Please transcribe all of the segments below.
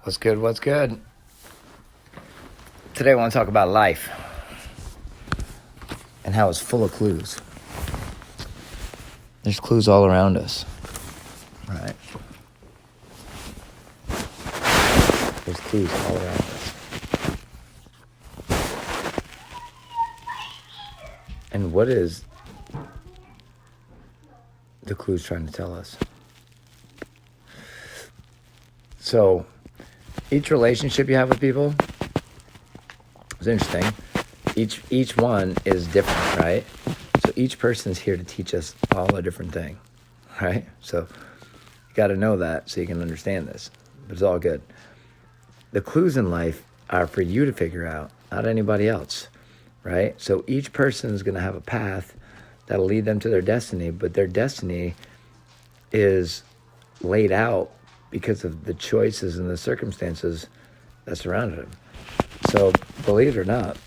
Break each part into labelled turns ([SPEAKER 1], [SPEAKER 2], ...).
[SPEAKER 1] What's good? What's good? Today I want to talk about life and how it's full of clues. There's clues all around us, right? There's clues all around us. And what is the clues trying to tell us? So, each relationship you have with people is interesting. Each one is different, right? So each person is here to teach us all a different thing, right? So you got to know that so you can understand this. But it's all good. The clues in life are for you to figure out, not anybody else, right? So each person is going to have a path that'll lead them to their destiny, but their destiny is laid out because of the choices and the circumstances that surrounded them. So believe it or not,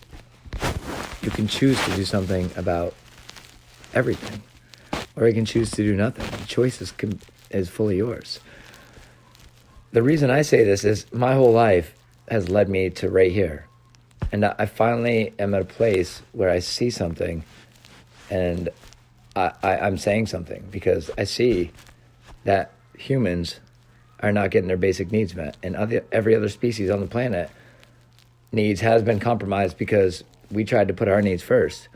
[SPEAKER 1] you can choose to do something about everything, or you can choose to do nothing. The choice is fully yours. The reason I say this is my whole life has led me to right here. And I finally am at a place where I see something and I'm saying something because I see that humans are not getting their basic needs met. And every other species on the planet needs has been compromised because we tried to put our needs first.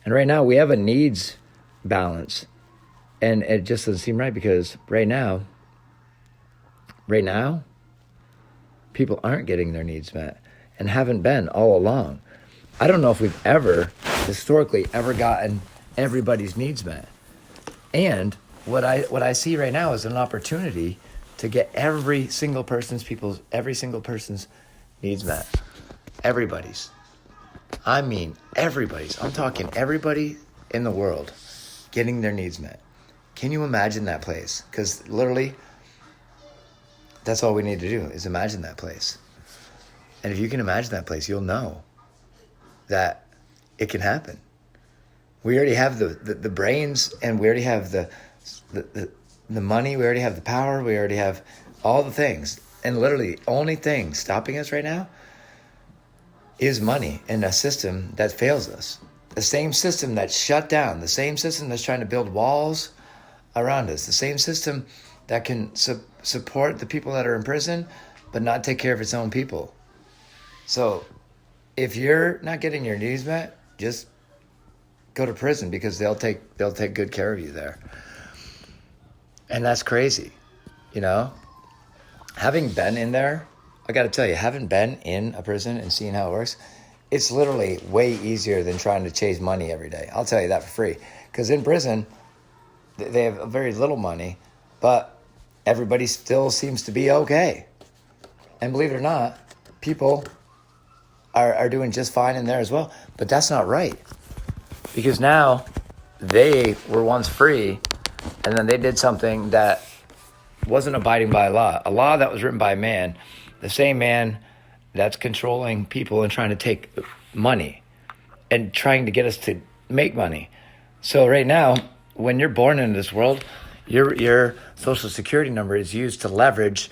[SPEAKER 1] And right now we have a needs balance. And it just doesn't seem right because right now, people aren't getting their needs met and haven't been all along. I don't know if we've historically gotten everybody's needs met. And what I see right now is an opportunity to get every single person's needs met. Everybody's. I mean, everybody's. I'm talking everybody in the world getting their needs met. Can you imagine that place? Because literally, that's all we need to do is imagine that place. And if you can imagine that place, you'll know that it can happen. We already have the brains, and we already have the money, we already have the power, we already have all the things. And literally, the only thing stopping us right now is money in a system that fails us. The same system that's shut down, the same system that's trying to build walls around us, the same system that can support the people that are in prison, but not take care of its own people. So if you're not getting your needs met, just go to prison because they'll take good care of you there. And that's crazy, you know? Having been in there, I got to tell you, having been in a prison and seeing how it works, it's literally way easier than trying to chase money every day. I'll tell you that for free. Because in prison, they have very little money, but everybody still seems to be okay. And believe it or not, people are doing just fine in there as well. But that's not right. Because now they were once free, and then they did something that wasn't abiding by a law that was written by a man, the same man that's controlling people and trying to take money and trying to get us to make money. So right now, when you're born into this world, your social security number is used to leverage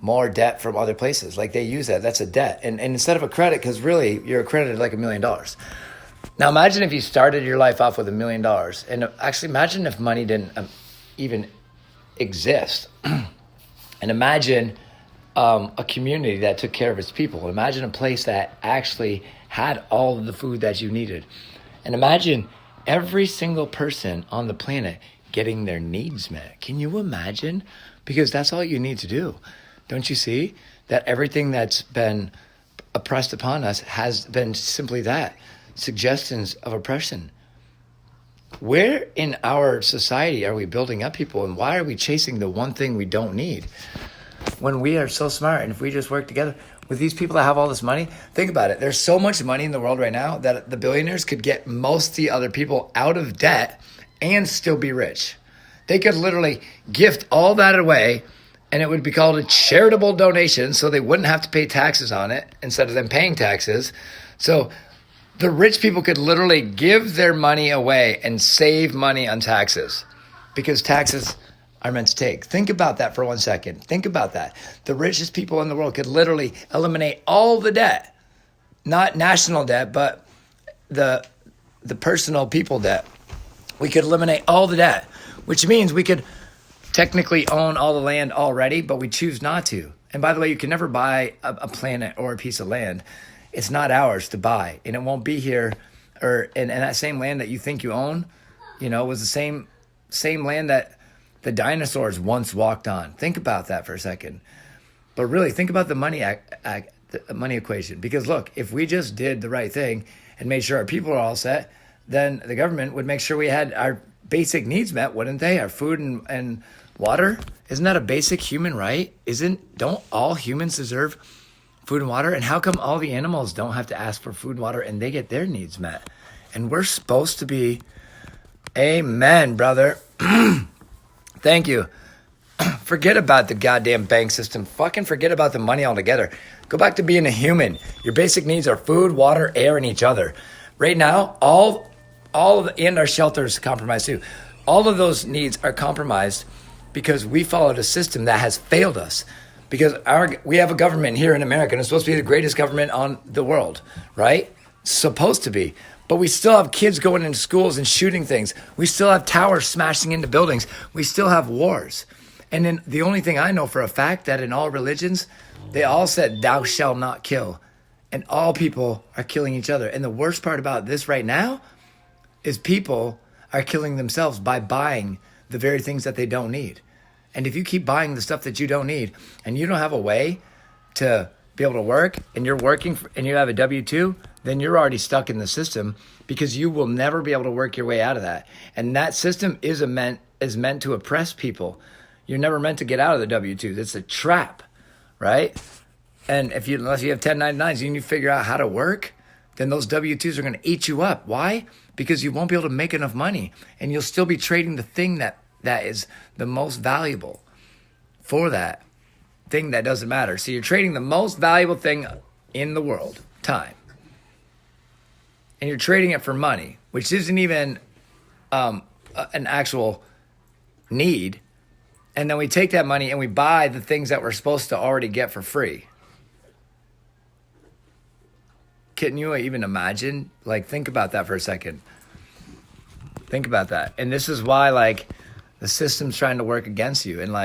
[SPEAKER 1] more debt from other places. Like they use that. That's a debt. And instead of a credit, because really you're accredited like $1 million. Now imagine if you started your life off with $1 million. And actually imagine if money didn't even exist. And imagine a community that took care of its people. Imagine a place that actually had all of the food that you needed. And imagine every single person on the planet getting their needs met. Can you imagine? Because that's all you need to do. Don't you see that everything that's been oppressed upon us has been simply that, suggestions of oppression? Where in our society are we building up people, and why are we chasing the one thing we don't need? When we are so smart, and if we just work together with these people that have all this money, think about it. There's so much money in the world right now that the billionaires could get most of the other people out of debt and still be rich. They could literally gift all that away, and it would be called a charitable donation, so they wouldn't have to pay taxes on it instead of them paying taxes. So the rich people could literally give their money away and save money on taxes, because taxes are meant to take. Think about that for 1 second. Think about that. The richest people in the world could literally eliminate all the debt, not national debt, but the personal people debt. We could eliminate all the debt, which means we could technically own all the land already, but we choose not to. And by the way, you can never buy a planet or a piece of land. It's not ours to buy, and it won't be here. And that same land that you think you own, was the same land that the dinosaurs once walked on. Think about that for a second. But really, think about the money equation. Because look, if we just did the right thing and made sure our people are all set, then the government would make sure we had our basic needs met, wouldn't they? Our food and water. Isn't that a basic human right? Don't all humans deserve food and water? And how come all the animals don't have to ask for food and water and they get their needs met? And we're supposed to be, amen, brother. Thank you. Forget about the goddamn bank system. Fucking forget about the money altogether. Go back to being a human. Your basic needs are food, water, air, and each other. Right now, and our shelters compromised too. All of those needs are compromised because we followed a system that has failed us. Because we have a government here in America, and it's supposed to be the greatest government on the world, right? It's supposed to be. But we still have kids going into schools and shooting things. We still have towers smashing into buildings. We still have wars. And then the only thing I know for a fact that in all religions, they all said, thou shalt not kill. And all people are killing each other. And the worst part about this right now is people are killing themselves by buying the very things that they don't need. And if you keep buying the stuff that you don't need and you don't have a way to be able to work and you're working and you have a W-2, then you're already stuck in the system because you will never be able to work your way out of that. And that system is meant to oppress people. You're never meant to get out of the W-2. It's a trap, right? And unless you have 1099s and you figure out how to work, then those W-2s are going to eat you up. Why? Because you won't be able to make enough money and you'll still be trading the thing that is the most valuable for that thing that doesn't matter. So you're trading the most valuable thing in the world, time. And you're trading it for money, which isn't even an actual need. And then we take that money and we buy the things that we're supposed to already get for free. Can you even imagine? Think about that for a second. Think about that. And this is why, the system's trying to work against you. And,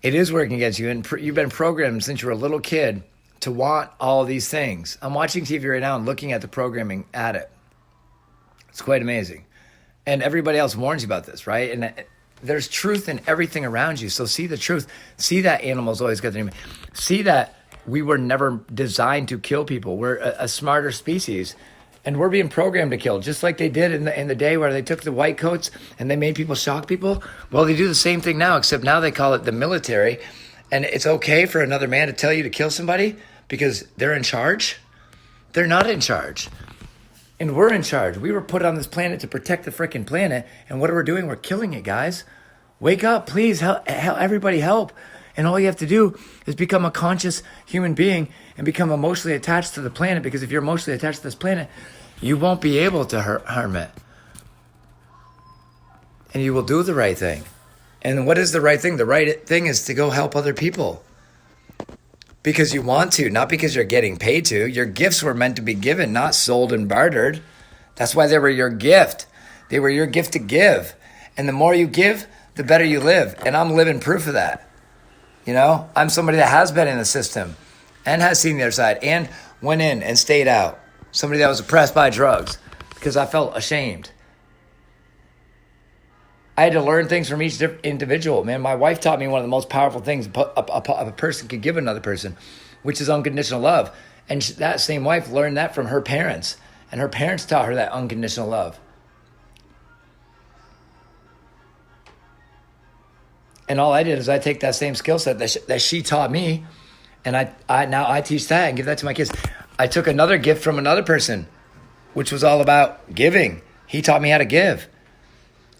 [SPEAKER 1] it is working against you. And you've been programmed since you were a little kid to want all of these things. I'm watching TV right now and looking at the programming at it. It's quite amazing. And everybody else warns you about this, right? And there's truth in everything around you. So see the truth. See that animals always get their name. See that we were never designed to kill people. We're a smarter species. And we're being programmed to kill, just like they did in the day where they took the white coats and they made people shock people. Well, they do the same thing now, except now they call it the military. And it's okay for another man to tell you to kill somebody because they're in charge. They're not in charge. And we're in charge. We were put on this planet to protect the freaking planet. And what are we doing? We're killing it, guys. Wake up, please. Help, everybody help. And all you have to do is become a conscious human being and become emotionally attached to the planet. Because if you're emotionally attached to this planet, you won't be able to harm it. And you will do the right thing. And what is the right thing? The right thing is to go help other people. Because you want to, not because you're getting paid to. Your gifts were meant to be given, not sold and bartered. That's why they were your gift. They were your gift to give. And the more you give, the better you live. And I'm living proof of that. I'm somebody that has been in the system and has seen the other side and went in and stayed out. Somebody that was oppressed by drugs because I felt ashamed. I had to learn things from each individual. Man, my wife taught me one of the most powerful things a person could give another person, which is unconditional love. And that same wife learned that from her parents. And her parents taught her that unconditional love. And all I did is I take that same skill set that she taught me, and I teach that and give that to my kids. I took another gift from another person, which was all about giving. He taught me how to give.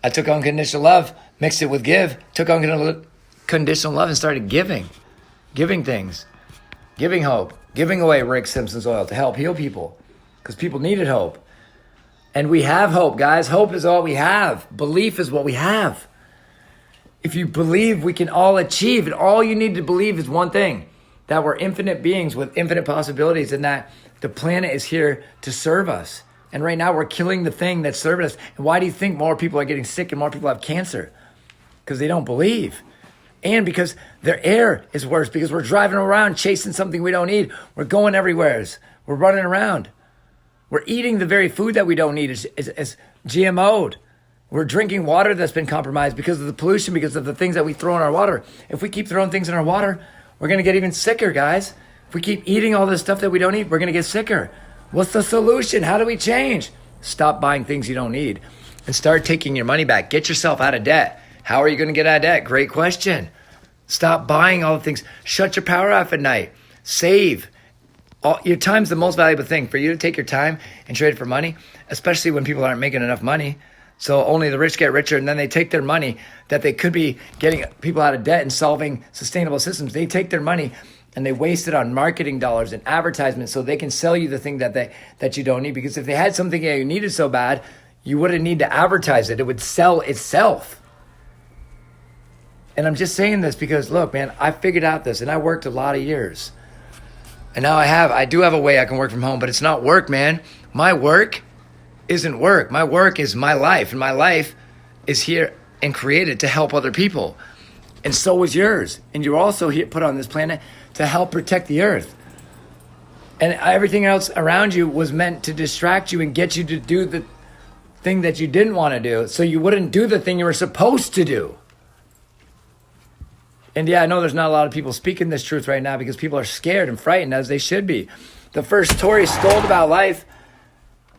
[SPEAKER 1] I took unconditional love, mixed it with give, took unconditional love and started giving things, giving hope, giving away Rick Simpson's oil to help heal people because people needed hope. And we have hope, guys. Hope is all we have. Belief is what we have. If you believe we can all achieve, and all you need to believe is one thing, that we're infinite beings with infinite possibilities and that the planet is here to serve us. And right now we're killing the thing that's serving us. And why do you think more people are getting sick and more people have cancer? Because they don't believe. And because their air is worse, because we're driving around chasing something we don't need. We're going everywhere. We're running around. We're eating the very food that we don't need as GMO'd. We're drinking water that's been compromised because of the pollution, because of the things that we throw in our water. If we keep throwing things in our water, we're going to get even sicker, guys. If we keep eating all this stuff that we don't eat, we're going to get sicker. What's the solution? How do we change? Stop buying things you don't need and start taking your money back. Get yourself out of debt. How are you going to get out of debt? Great question. Stop buying all the things. Shut your power off at night. Save. Your time's the most valuable thing. For you to take your time and trade it for money, especially when people aren't making enough money. So only the rich get richer, and then they take their money that they could be getting people out of debt and solving sustainable systems. They take their money and they waste it on marketing dollars and advertisements so they can sell you the thing that you don't need. Because if they had something that you needed so bad, you wouldn't need to advertise it. It would sell itself. And I'm just saying this because, look, man, I figured out this, and I worked a lot of years. And now I do have a way I can work from home, but it's not work, man. My work isn't work. My work is my life, and my life is here and created to help other people. And so is yours. And you're also here, put on this planet to help protect the earth. And everything else around you was meant to distract you and get you to do the thing that you didn't want to do, so you wouldn't do the thing you were supposed to do. And yeah, I know there's not a lot of people speaking this truth right now because people are scared and frightened, as they should be. The first story told about life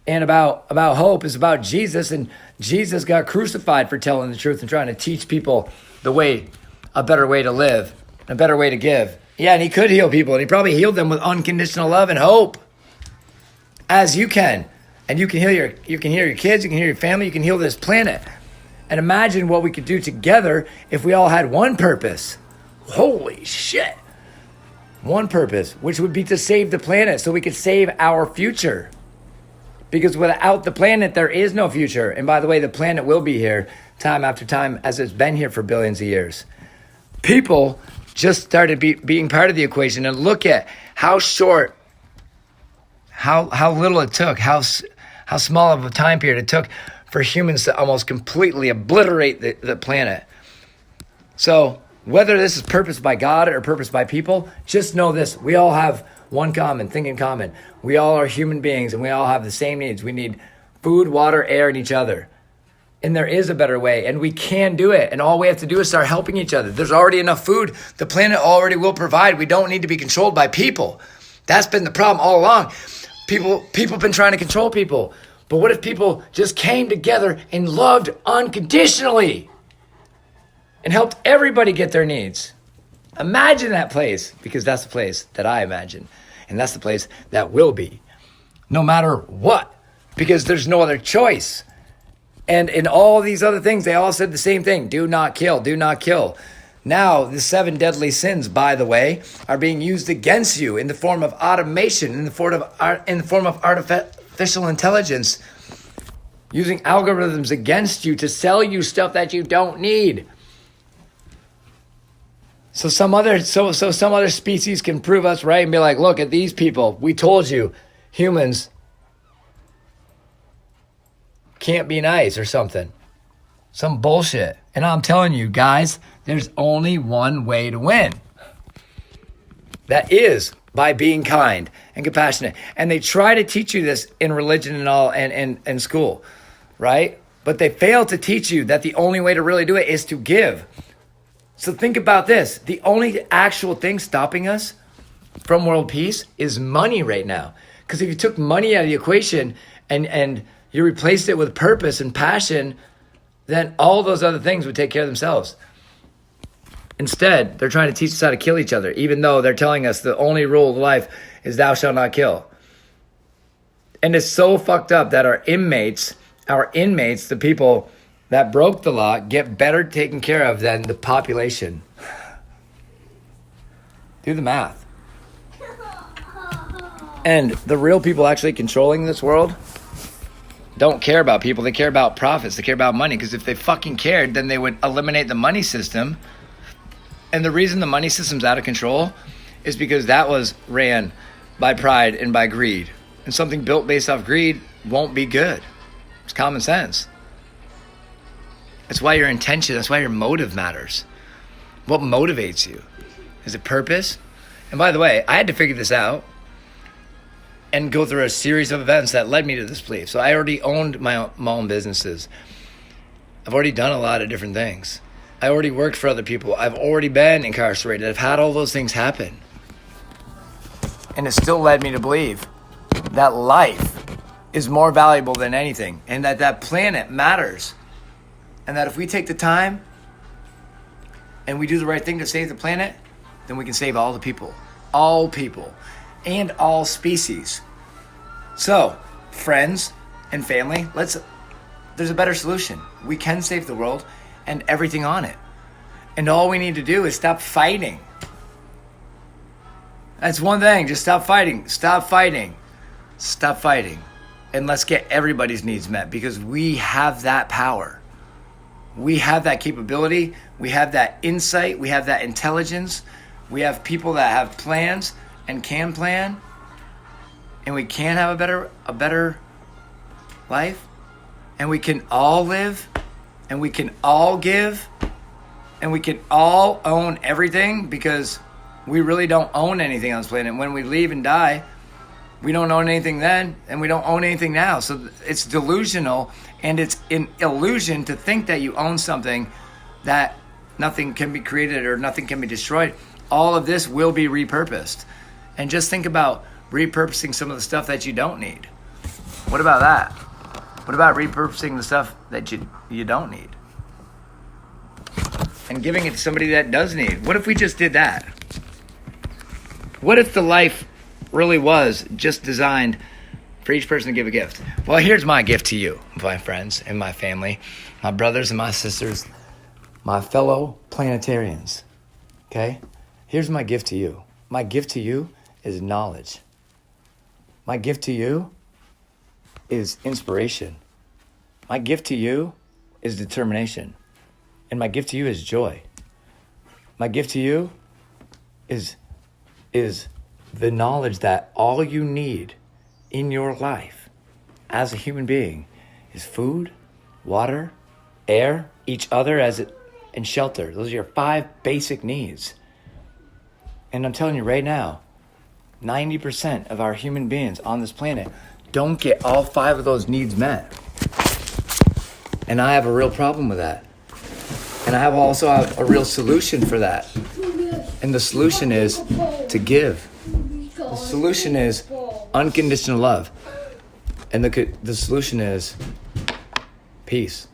[SPEAKER 1] and about hope is about Jesus, and Jesus got crucified for telling the truth and trying to teach people the way, a better way to live, a better way to give. Yeah, and he could heal people, and he probably healed them with unconditional love and hope, as you can. And you can heal your kids, you can heal your family, you can heal this planet. And imagine what we could do together if we all had one purpose. Holy shit. One purpose, which would be to save the planet so we could save our future. Because without the planet, there is no future. And by the way, the planet will be here time after time as it's been here for billions of years. People just started being part of the equation, and look at how short, how little it took, how small of a time period it took for humans to almost completely obliterate the planet. So whether this is purposed by God or purposed by people, just know this. We all have one common thing in common. We all are human beings, and we all have the same needs. We need food, water, air, and each other. And there is a better way, and we can do it. And all we have to do is start helping each other. There's already enough food. The planet already will provide. We don't need to be controlled by people. That's been the problem all along. People have been trying to control people. But what if people just came together and loved unconditionally and helped everybody get their needs? Imagine that place, because that's the place that I imagine. And that's the place that will be, no matter what, because there's no other choice. And in all these other things, they all said the same thing. Do not kill, do not kill. Now, the 7 deadly sins, by the way, are being used against you in the form of automation, in the form of artificial intelligence, using algorithms against you to sell you stuff that you don't need. So some other species can prove us right and be like, look at these people. We told you, humans can't be nice or something. Some bullshit. And I'm telling you guys, there's only one way to win. That is by being kind and compassionate. And they try to teach you this in religion and all and school, right? But they fail to teach you that the only way to really do it is to give. So think about this. The only actual thing stopping us from world peace is money right now. Because if you took money out of the equation and you replaced it with purpose and passion, then all those other things would take care of themselves. Instead, they're trying to teach us how to kill each other, even though they're telling us the only rule of life is thou shalt not kill. And it's so fucked up that our inmates, the people that broke the law, get better taken care of than the population. Do the math. And the real people actually controlling this world, don't care about people. They care about profits. They care about money. Because if they fucking cared, then they would eliminate the money system. And the reason the money system's out of control is because that was ran by pride and by greed. And something built based off greed won't be good. It's common sense. That's why your intention, that's why your motive matters. What motivates you? Is it purpose? And by the way, I had to figure this out and go through a series of events that led me to this belief. So I already owned my own businesses. I've already done a lot of different things. I already worked for other people. I've already been incarcerated. I've had all those things happen. And it still led me to believe that life is more valuable than anything, and that planet matters. And that if we take the time and we do the right thing to save the planet, then we can save all people, and all species. So, friends and family, there's a better solution. We can save the world and everything on it. And all we need to do is stop fighting. That's one thing, just stop fighting. And let's get everybody's needs met, because we have that power. We have that capability. We have that insight. We have that intelligence. We have people that have plans and can plan. And we can have a better life. And we can all live. And we can all give. And we can all own everything, because we really don't own anything on this planet. When we leave and die, we don't own anything then, and we don't own anything now. So it's delusional, and it's an illusion to think that you own something, that nothing can be created or nothing can be destroyed. All of this will be repurposed. And just think about repurposing some of the stuff that you don't need. What about that? What about repurposing the stuff that you don't need? And giving it to somebody that does need. What if we just did that? What if the life really was just designed for each person to give a gift? Well, here's my gift to you, my friends and my family, my brothers and my sisters, my fellow planetarians. Okay? Here's my gift to you. My gift to you is knowledge. My gift to you is inspiration. My gift to you is determination. And my gift to you is joy. My gift to you is the knowledge that all you need in your life as a human being is food, water, air, each other and shelter. Those are your 5 basic needs. And I'm telling you right now, 90% of our human beings on this planet don't get all 5 of those needs met. And I have a real problem with that. And I also have a real solution for that. And the solution is to give. The solution is unconditional love. And the solution is peace.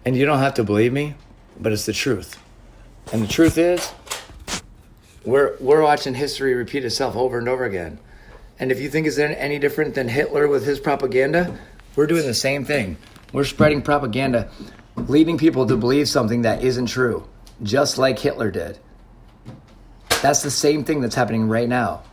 [SPEAKER 1] And you don't have to believe me, but it's the truth. And the truth is, we're watching history repeat itself over and over again. And if you think it's any different than Hitler with his propaganda, we're doing the same thing. We're spreading propaganda, leading people to believe something that isn't true, just like Hitler did. That's the same thing that's happening right now.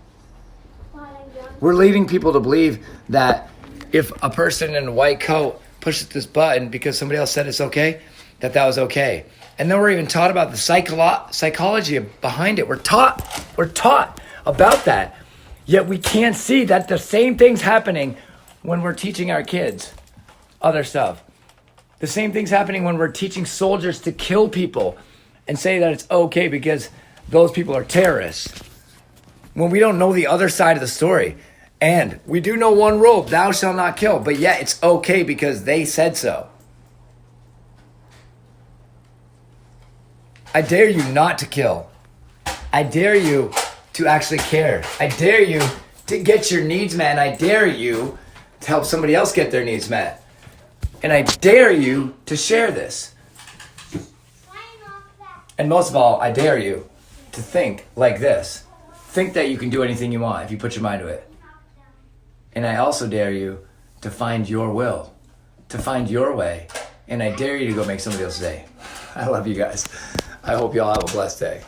[SPEAKER 1] We're leading people to believe that if a person in a white coat pushes this button because somebody else said it's okay, that was okay. And then we're even taught about the psychology behind it. We're taught about that. Yet we can't see that the same thing's happening when we're teaching our kids other stuff. The same thing's happening when we're teaching soldiers to kill people and say that it's okay because those people are terrorists. When we don't know the other side of the story. And we do know one rule, thou shalt not kill, but yet it's okay because they said so. I dare you not to kill. I dare you to actually care. I dare you to get your needs met, and I dare you to help somebody else get their needs met. And I dare you to share this. And most of all, I dare you to think like this. Think that you can do anything you want if you put your mind to it. And I also dare you to find your will, to find your way. And I dare you to go make somebody else's day. I love you guys. I hope you all have a blessed day.